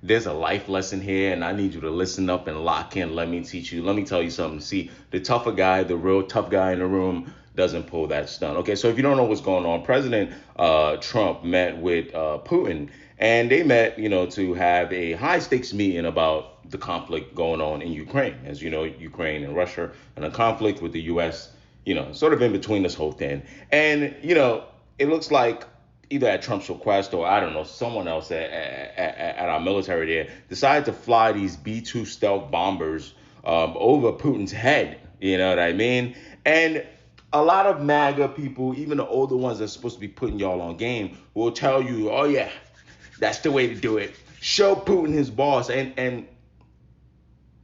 there's a life lesson here, and I need you to listen up and lock in. Let me teach you. Let me tell you something. See, the tougher guy, the real tough guy in the room, doesn't pull that stunt. Okay, so if you don't know what's going on, President Trump met with Putin, and they met, to have a high stakes meeting about the conflict going on in Ukraine. As you know, Ukraine and Russia, and a conflict with the U.S. Sort of in between this whole thing, and it looks like either at Trump's request or I don't know, someone else at our military there decided to fly these B-2 stealth bombers over Putin's head. You know what I mean? And a lot of MAGA people, even the older ones that's supposed to be putting y'all on game, will tell you, oh yeah, that's the way to do it. Show Putin his boss, and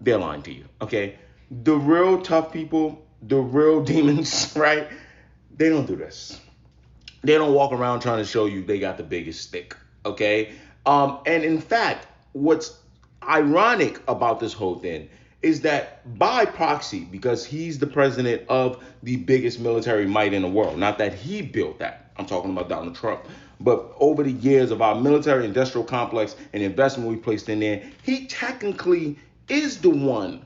they're lying to you. Okay, the real tough people, the real demons, right? They don't do this. They don't walk around trying to show you they got the biggest stick, okay? And in fact, what's ironic about this whole thing is that by proxy, because he's the president of the biggest military might in the world, not that he built that, I'm talking about Donald Trump, but over the years of our military industrial complex and investment we placed in there, he technically is the one,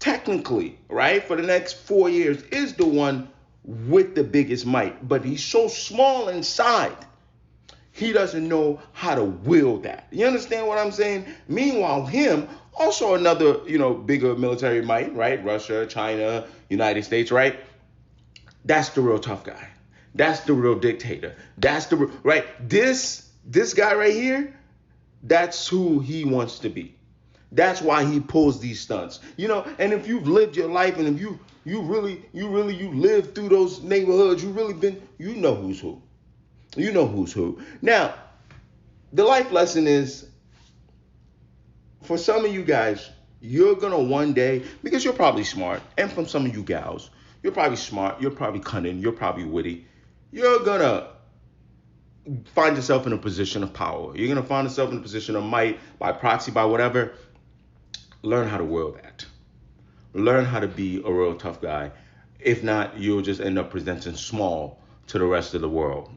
technically, right, for the next 4 years, is the one with the biggest might, but he's so small inside, he doesn't know how to wield that. You understand what I'm saying? Meanwhile, him, also another, bigger military might, right? Russia, China, United States, right? That's the real tough guy. That's the real dictator. That's the right. This guy right here, that's who he wants to be. That's why he pulls these stunts. And if you've lived your life, and if you really lived through those neighborhoods, you know who's who. You know who's who. Now, the life lesson is, for some of you guys, you're going to one day, because you're probably smart, and from some of you gals, you're probably smart, you're probably cunning, you're probably witty, you're going to find yourself in a position of power. You're going to find yourself in a position of might, by proxy, by whatever. Learn how to wield that. Learn how to be a real tough guy. If not, you'll just end up presenting small to the rest of the world.